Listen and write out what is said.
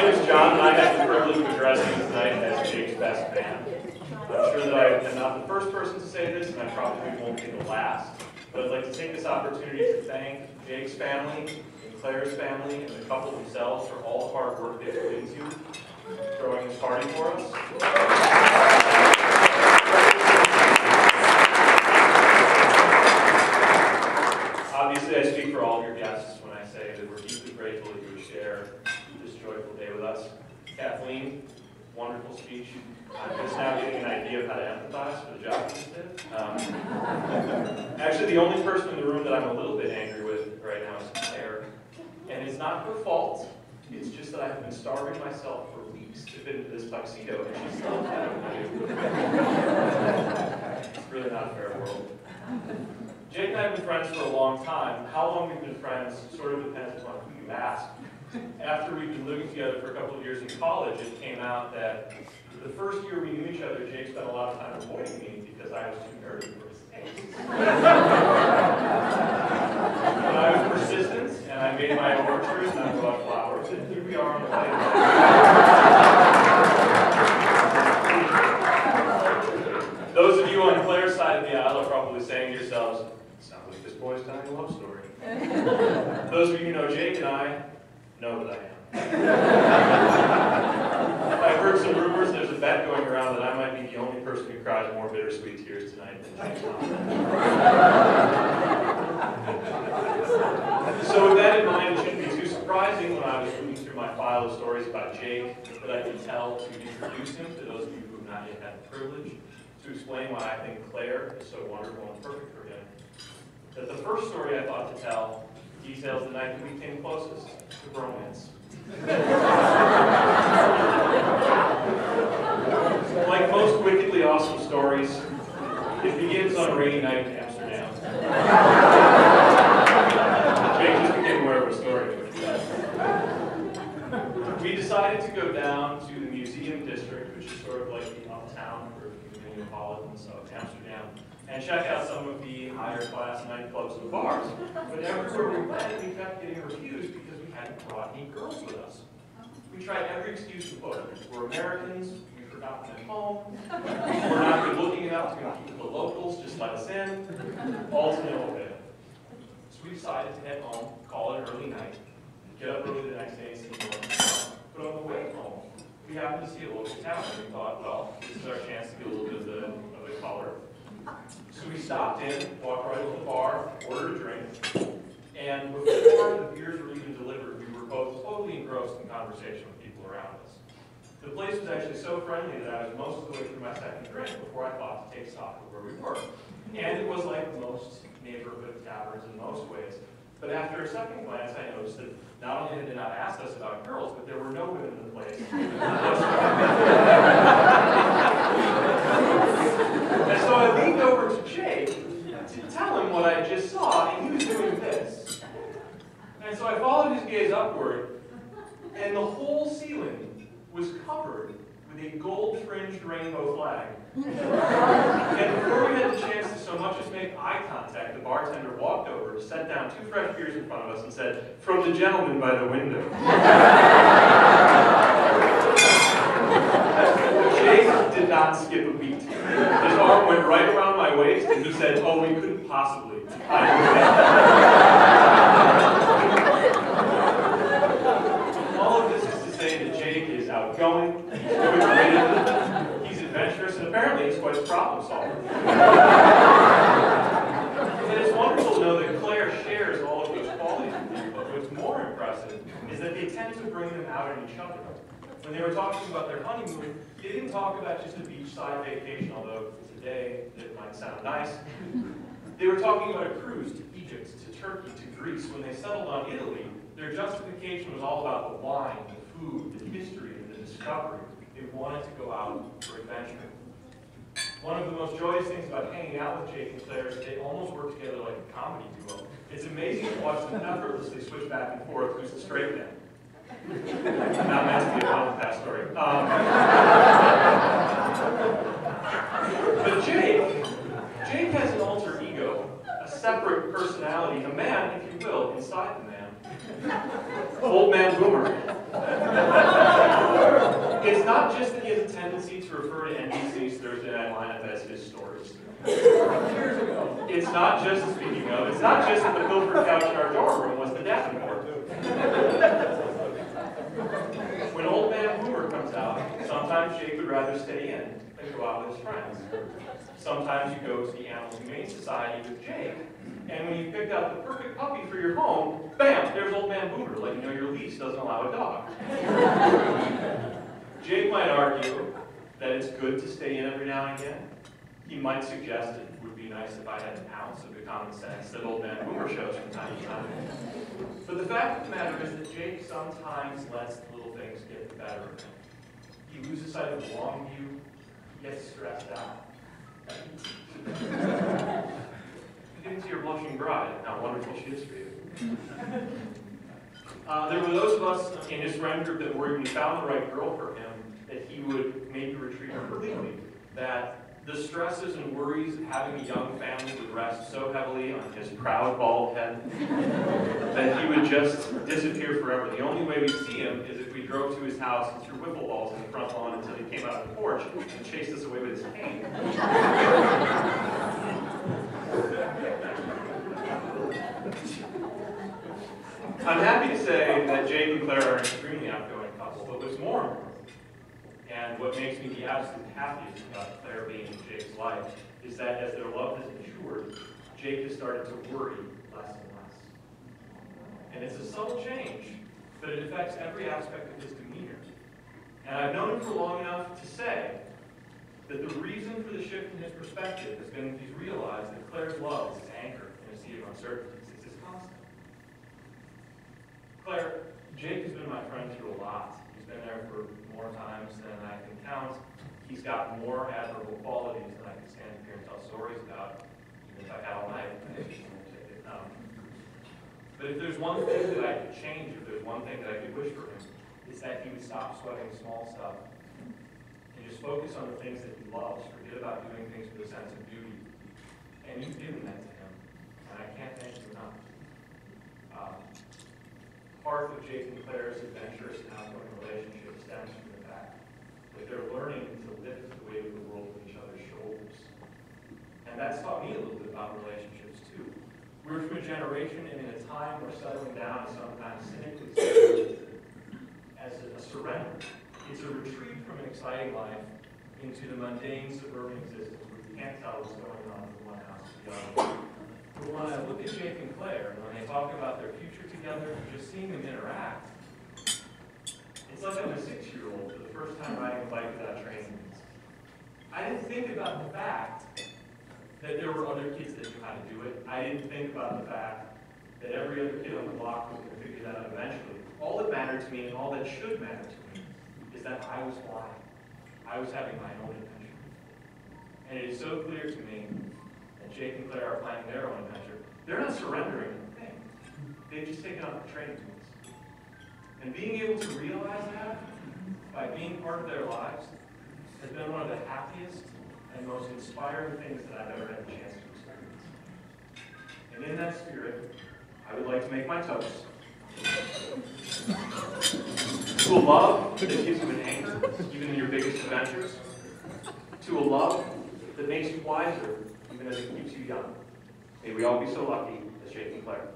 name is John, and I have the privilege of addressing you tonight as Jake's best man. I'm sure that I am not the first person to say this, and I probably won't be the last, but I'd like to take this opportunity to thank Jake's family, and Claire's family, and the couple themselves for all the hard work they've put into throwing this party for us. Obviously, I speak for all of your guests when I say that we're deeply grateful that you would share this joyful day with us. Kathleen, wonderful speech. I'm just now getting an idea of how to empathize for the job you did. Actually, the only person in the room that I'm a little bit angry with right now is Claire. And it's not her fault. It's just that I have been starving myself for weeks to fit into this tuxedo, and she's still ahead of me. It's really not a fair world. Jake and I have been friends for a long time. How long we've been friends sort of depends upon who you ask. After we've been living together for a couple of years in college, it came out that the first year we knew each other, Jake spent a lot of time avoiding me because I was too nerdy for his taste. But I was persistent, and I made my own orchards, and I bought flowers, and here we are on the way. Those of you on Claire's side of the aisle are probably saying to yourselves, sounds like this boy's telling a love story. Those of you who know Jake and I know that I am. I've heard some rumors, there's a bet going around that I might be the only person who cries more bittersweet tears tonight than Jake. So with that in mind, it shouldn't be too surprising when I was looking through my file of stories about Jake that I could tell to introduce him to those of you who have not yet had the privilege, to explain why I think Claire is so wonderful and perfect for him. That the first story I thought to tell details the night that we came closest to bromance. Like most wickedly awesome stories, it begins on a rainy night in Amsterdam. Jake just became aware of a story. We decided to go down to the museum district, which is sort of like the uptown for the Metropolitans of Amsterdam, and check out some of the higher class nightclubs and bars. But everywhere we went, we kept getting refused because we hadn't brought any girls with us. We tried every excuse to put. We're Americans, we've forgotten at home, we're not good looking enough to compete with the locals, just let us in. All to no avail. So we decided to head home, call it an early night, get up early the next day and see the morning. But on the way home, we happened to see a local tavern and we thought, well, this is our chance to get a little bit of the color. So we stopped in, walked right over to the bar, ordered a drink, and before the beers were even delivered, we were both totally engrossed in conversation with people around us. The place was actually so friendly that I was most of the way through my second drink before I thought to take stock of where we were. And it was like most neighborhood taverns in most ways. But after a second glance, I noticed that not only had they not asked us about girls, but there were no women in the place. And so I leaned over to Jake to tell him what I just saw, and he was doing this. And so I followed his gaze upward, and the whole ceiling was covered with a gold-fringed rainbow flag. And before we had the chance to so much as make eye contact, the bartender walked over, set down 2 fresh beers in front of us, and said, "From the gentleman by the window." Jake did not skip a beat. His arm went right around my waist, and he said, "Oh, we couldn't possibly." All of this is to say that Jake is outgoing, he's quick-witted, he's adventurous, and apparently he's quite a problem solver. And it's wonderful to know that Claire shares all of those qualities with you, but what's more impressive is that they tend to bring them out in each other. When they were talking about their honeymoon, they didn't talk about just a beachside vacation, although today it might sound nice. They were talking about a cruise to Egypt, to Turkey, to Greece. When they settled on Italy, their justification was all about the wine, the food, the history, and the discovery. They wanted to go out for adventure. One of the most joyous things about hanging out with Jake and Claire is that they almost work together like a comedy duo. It's amazing to watch them effortlessly switch back and forth who's the straight man. Not meant to be a fun past story. But Jake has an alter ego, a separate personality, a man, if you will, inside the man. Old man Boomer. tendency to refer to NBC's Thursday Night Lineup as his stories. It's not just, speaking of, it's not just that the pilfer couch in our dorm room was the davenport. When Old Man Boomer comes out, sometimes Jake would rather stay in than go out with his friends. Sometimes you go to the Animal Humane Society with Jake, and when you picked out the perfect puppy for your home, bam, there's Old Man Boomer, letting you know your lease doesn't allow a dog. Jake might argue that it's good to stay in every now and again. He might suggest it would be nice if I had an ounce of the common sense that Old Man Boomer shows from time to time. But the fact of the matter is that Jake sometimes lets the little things get the better of him. He loses sight of the long view, he gets stressed out. You didn't see your blushing bride, how wonderful she is for you. There were those of us in his friend group that worried when he found the right girl for him that he would maybe retreat completely, that the stresses and worries of having a young family would rest so heavily on his proud, bald head that he would just disappear forever. The only way we'd see him is if we drove to his house and threw wiffle balls in the front lawn until he came out of the porch and chased us away with his cane. I'm happy to say that Jake and Claire are an extremely outgoing couple, but what's more important, and what makes me the absolute happiest about Claire being in Jake's life, is that as their love has matured, Jake has started to worry less and less. And it's a subtle change, but it affects every aspect of his demeanor. And I've known him for long enough to say that the reason for the shift in his perspective has been that he's realized that Claire's love is his anchor in a sea of uncertainties. It's his constant. Claire, Jake has been my friend through a lot. He's been there for more times than I can count. He's got more admirable qualities than I can stand up here and tell stories about, even if I had all night. But if there's one thing that I could change, if there's one thing that I could wish for him, it's that he would stop sweating small stuff and just focus on the things that he loves. Forget about doing things with a sense of duty. And you've given that to him, and I can't thank you enough. Part of Jake and Claire's adventurous and outgoing relationship stems from the fact that they're learning to lift the weight of the world with each other's shoulders. And that's taught me a little bit about relationships too. We're from a generation and in a time where settling down is sometimes cynically seen as a surrender. It's a retreat from an exciting life into the mundane suburban existence where you can't tell what's going on from one house to the other. But when I look at Jake and Claire, and when they talk about their future together, just seeing them interact, it's like I'm a 6-year-old for the first time riding a bike without training wheels. I didn't think about the fact that there were other kids that knew how to do it. I didn't think about the fact that every other kid on the block was going to figure that out eventually. All that mattered to me, and all that should matter to me, is that I was flying. I was having my own adventure. And it is so clear to me that Jake and Claire are planning their own adventure. They're not surrendering anything. They've just taken up the training tools. And being able to realize that by being part of their lives has been one of the happiest and most inspiring things that I've ever had the chance to experience. And in that spirit, I would like to make my toast to a love that gives you an anchor, even in your biggest adventures, to a love that makes you wiser, even as it keeps you young. May we all be so lucky as Jake and Claire.